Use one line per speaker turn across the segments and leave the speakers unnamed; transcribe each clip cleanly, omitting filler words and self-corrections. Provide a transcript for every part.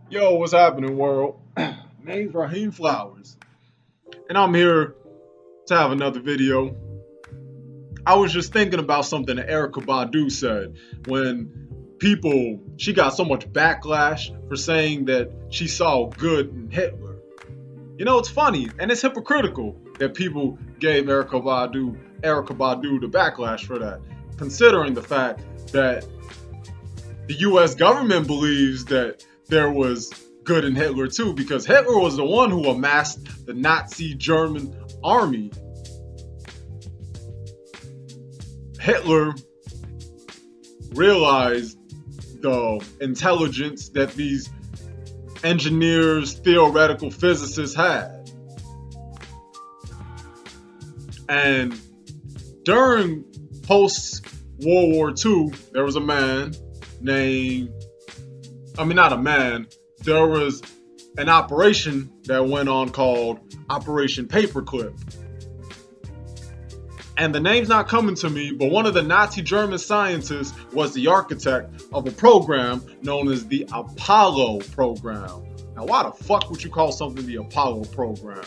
Yo, what's happening, world? Name's Raheem Flowers, and I'm here to have another video. I was just thinking about something that Erykah Badu said when she got so much backlash for saying that she saw good in Hitler. You know, it's funny and it's hypocritical that people gave Erykah Badu the backlash for that, considering the fact that the U.S. government believes that there was good in Hitler too, because Hitler was the one who amassed the Nazi German army. Hitler realized the intelligence that these engineers, theoretical physicists had. And during post-World War II, there was a man there was an operation that went on called Operation Paperclip. And the name's not coming to me, but one of the Nazi German scientists was the architect of a program known as the Apollo program. Now, why the fuck would you call something the Apollo program?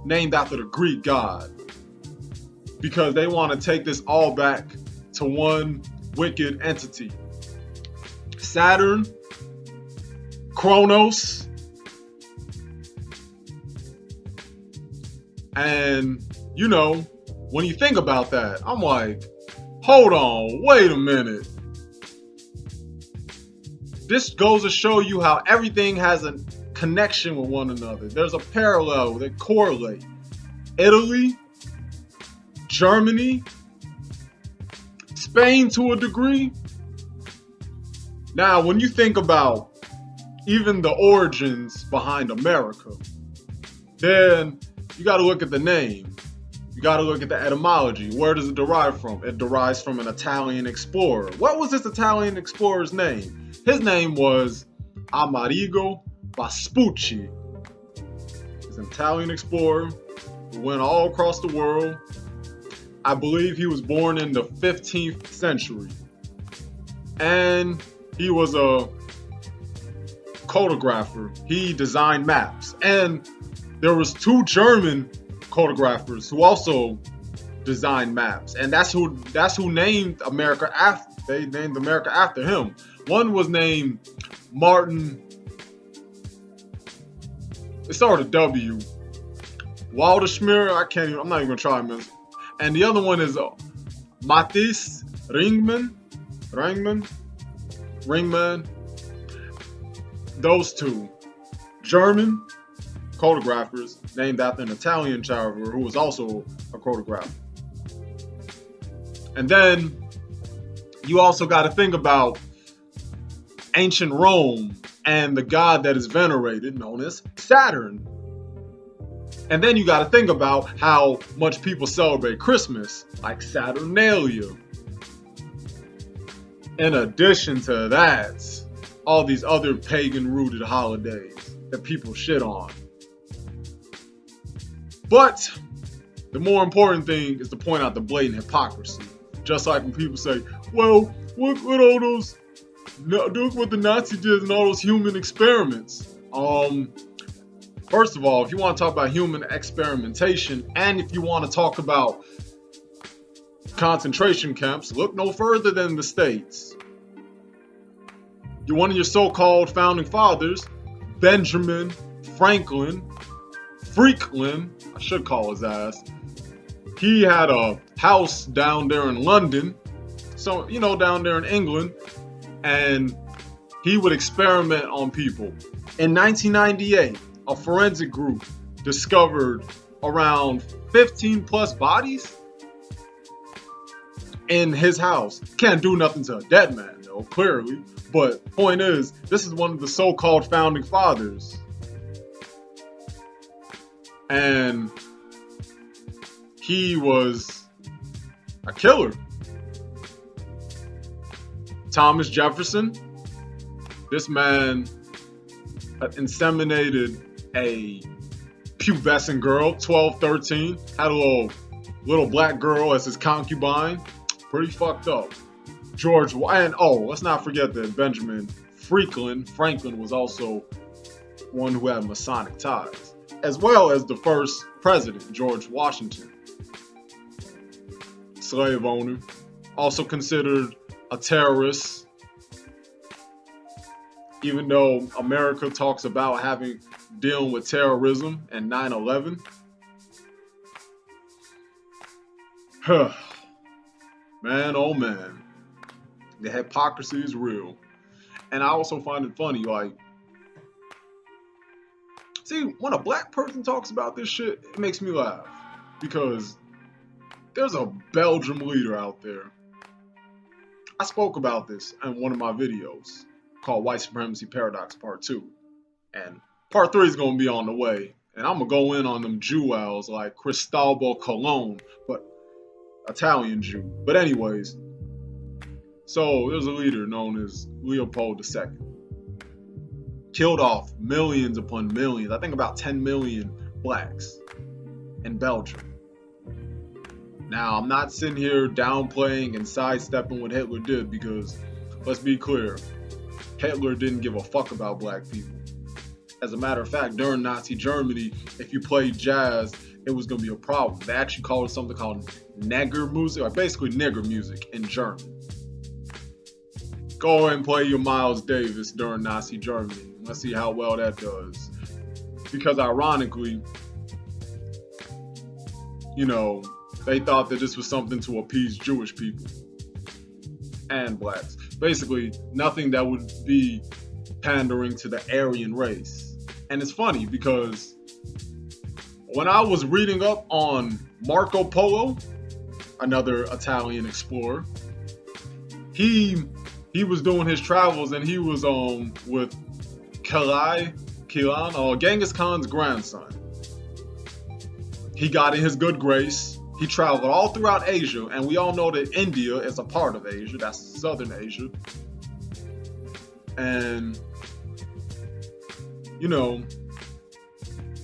Named after the Greek god. Because they want to take this all back to one wicked entity. Saturn, Kronos, and when you think about that, I'm like, hold on, wait a minute. This goes to show you how everything has a connection with one another. There's a parallel, they correlate. Italy, Germany, Spain to a degree. Now, when you think about even the origins behind America, then you got to look at the name. You got to look at the etymology. Where does it derive from? It derives from an Italian explorer. What was this Italian explorer's name? His name was Amerigo Vespucci. He's an Italian explorer who went all across the world. I believe he was born in the 15th century. And he was a cartographer. He designed maps. And there was two German cartographers who also designed maps. And that's who named America after. They named America after him. One was named Martin. It started with W. Waldschmidt. I'm not even gonna try, man. And the other one is Matthias Ringman. Those two German cartographers named after an Italian traveler who was also a cartographer. And then you also got to think about ancient Rome and the god that is venerated, known as Saturn. And then you got to think about how much people celebrate Christmas, like Saturnalia. In addition to that, all these other pagan-rooted holidays that people shit on. But the more important thing is to point out the blatant hypocrisy. Just like when people say, well, look what the Nazis did and all those human experiments. First of all, if you want to talk about human experimentation, and if you want to talk about concentration camps, look no further than the States. One of your so-called founding fathers, Benjamin Franklin, I should call his ass. He had a house down there in London, down there in England, and he would experiment on people. In 1998, a forensic group discovered around 15 plus bodies in his house. Can't do nothing to a dead man, though, clearly. But point is, this is one of the so-called founding fathers. And he was a killer. Thomas Jefferson, this man inseminated a pubescent girl, 12, 13, had a little black girl as his concubine. Pretty fucked up. Let's not forget that Benjamin Franklin was also one who had Masonic ties, as well as the first president, George Washington. Slave owner, also considered a terrorist, even though America talks about dealing with terrorism and 9/11. Man, oh man, the hypocrisy is real. And I also find it funny, like, see, when a black person talks about this shit, it makes me laugh. Because there's a Belgium leader out there. I spoke about this in one of my videos called White Supremacy Paradox Part 2. And Part 3 is going to be on the way. And I'm going to go in on them Jewels like Cristobal Colon, but Italian Jew. But anyways, so there's a leader known as Leopold II. Killed off millions upon millions, I think about 10 million blacks in Belgium. Now, I'm not sitting here downplaying and sidestepping what Hitler did, because let's be clear, Hitler didn't give a fuck about black people. As a matter of fact, during Nazi Germany, if you played jazz, it was going to be a problem. They actually called it something called Negermusik, or basically nigger music in German. Go ahead and play your Miles Davis during Nazi Germany. Let's see how well that does. Because ironically, you know, they thought that this was something to appease Jewish people and blacks. Basically, nothing that would be pandering to the Aryan race. And it's funny because when I was reading up on Marco Polo, another Italian explorer, he was doing his travels, and he was with Kilan, Genghis Khan's grandson. He got in his good grace. He traveled all throughout Asia, and we all know that India is a part of Asia. That's Southern Asia. And, you know,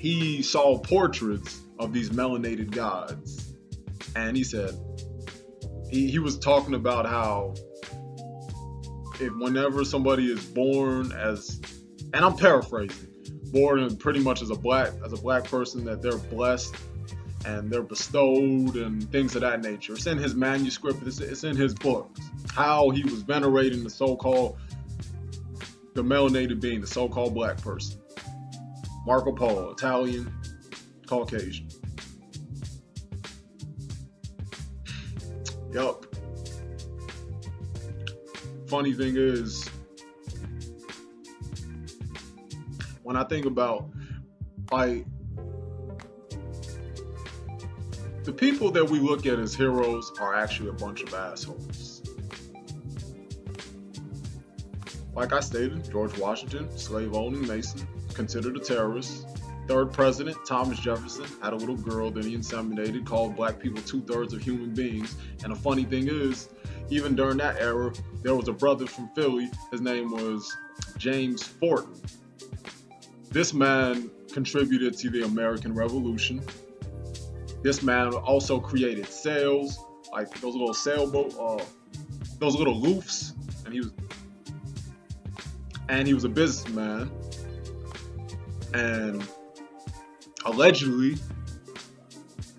he saw portraits of these melanated gods. And he said, he was talking about how whenever somebody is born as, and I'm paraphrasing, born pretty much as a black person, that they're blessed and they're bestowed and things of that nature. It's in his manuscript, it's in his books, how he was venerating the melanated being, the so-called black person. Marco Polo, Italian, Caucasian. Yup. Funny thing is, when I think about, like, the people that we look at as heroes are actually a bunch of assholes. Like I stated, George Washington, slave-owning Mason, considered a terrorist. Third president, Thomas Jefferson, had a little girl that he inseminated, called black people 2/3 of human beings. And the funny thing is, even during that era, there was a brother from Philly. His name was James Forten. This man contributed to the American Revolution. This man also created sails, like those little sailboat, those little loofs, and he was a businessman. And allegedly,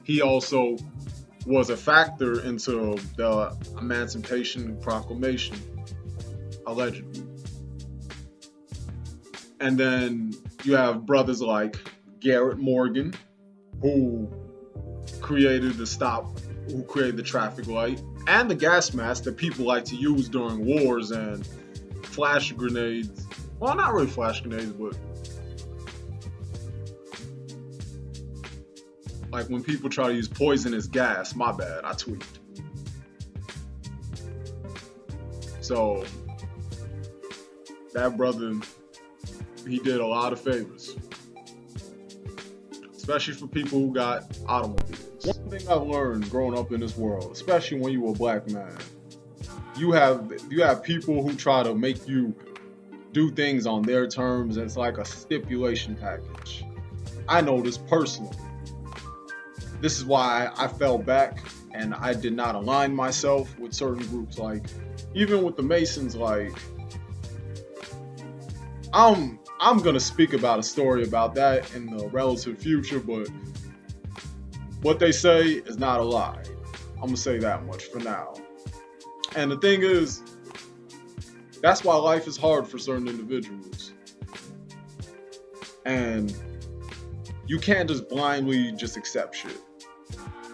he also was a factor into the Emancipation Proclamation, allegedly. And then you have brothers like Garrett Morgan, who created the traffic light and the gas mask that people like to use during wars and flash grenades. Well, not really flash grenades, but like when people try to use poisonous gas. My bad, I tweaked. So that brother, he did a lot of favors, especially for people who got automobiles. One thing I've learned growing up in this world, especially when you're a black man, you have people who try to make you do things on their terms. It's like a stipulation package. I know this personally. This is why I fell back and I did not align myself with certain groups. Like, even with the Masons, like, I'm gonna speak about a story about that in the relative future, but what they say is not a lie. I'm gonna say that much for now. And the thing is, that's why life is hard for certain individuals. And you can't just blindly just accept shit.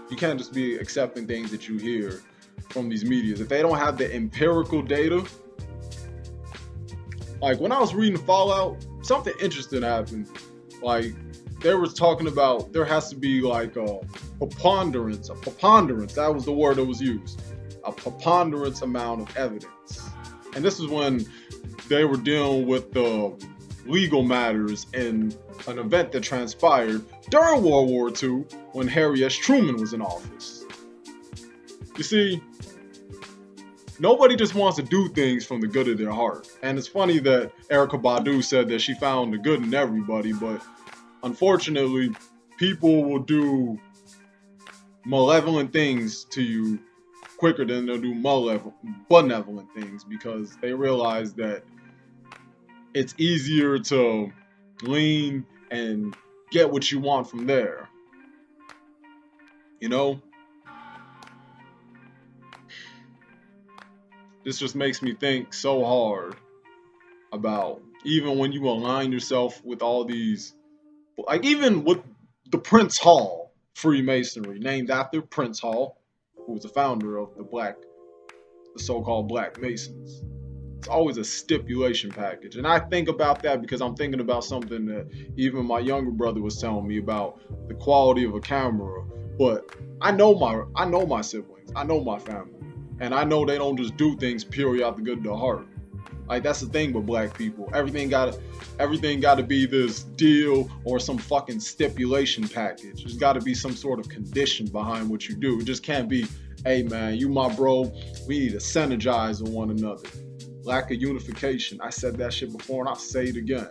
You can't just be accepting things that you hear from these medias. If they don't have the empirical data, like when I was reading Fallout, something interesting happened. Like they were talking about there has to be like a preponderance, that was the word that was used. A preponderance amount of evidence. And this is when they were dealing with the legal matters in an event that transpired during World War II when Harry S. Truman was in office. You see, nobody just wants to do things from the good of their heart. And it's funny that Erykah Badu said that she found the good in everybody, but unfortunately, people will do malevolent things to you quicker than they'll do benevolent things because they realize that it's easier to lean and get what you want from there. You know? This just makes me think so hard about even when you align yourself with all these, like even with the Prince Hall Freemasonry, named after Prince Hall, who was the founder of the so-called Black Masons. It's always a stipulation package. And I think about that because I'm thinking about something that even my younger brother was telling me about the quality of a camera. But I know my siblings, I know my family, and I know they don't just do things purely out the good of their heart. Like that's the thing with Black people. Everything gotta be this deal or some fucking stipulation package. There's gotta be some sort of condition behind what you do. It just can't be, hey man, you my bro, we need to synergize with one another. Lack of unification. I said that shit before and I'll say it again.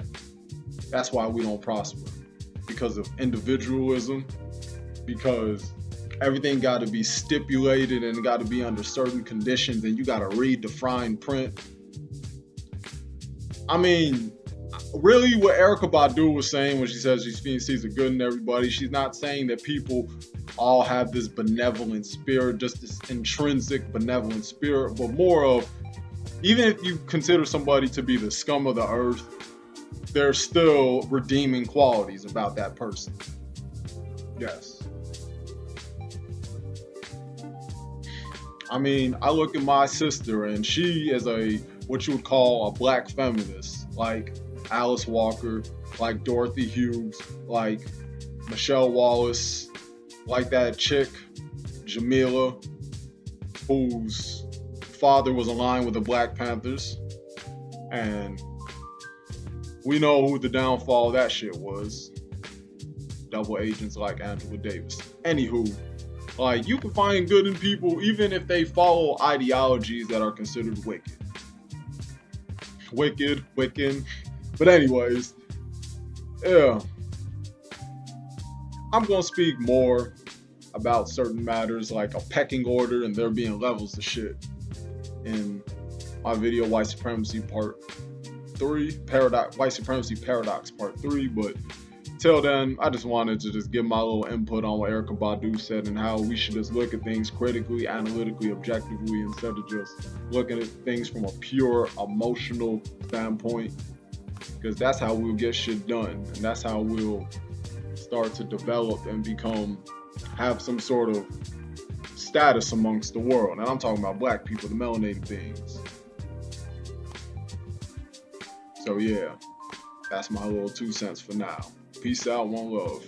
That's why we don't prosper. Because of individualism, because everything gotta be stipulated and it gotta be under certain conditions and you gotta read the fine print. I mean, really what Erykah Badu was saying when she says she sees the good in everybody, she's not saying that people all have this benevolent spirit, just this intrinsic benevolent spirit, but more of, even if you consider somebody to be the scum of the earth, there's still redeeming qualities about that person. Yes. I mean, I look at my sister and she is what you would call a Black feminist, like Alice Walker, like Dorothy Hughes, like Michelle Wallace, like that chick, Jamila, whose father was aligned with the Black Panthers. And we know who the downfall of that shit was. Double agents like Angela Davis. Anywho, like you can find good in people even if they follow ideologies that are considered wicked. Wiccan. But anyways, yeah. I'm gonna speak more about certain matters like a pecking order and there being levels of shit in my video White Supremacy Part 3, White Supremacy Paradox Part 3, but till then, I just wanted to just give my little input on what Erykah Badu said and how we should just look at things critically, analytically, objectively, instead of just looking at things from a pure emotional standpoint, because that's how we'll get shit done, and that's how we'll start to develop and have some sort of status amongst the world. And I'm talking about Black people, the melanated beings. So yeah, that's my little 2 cents for now. Peace out, one love.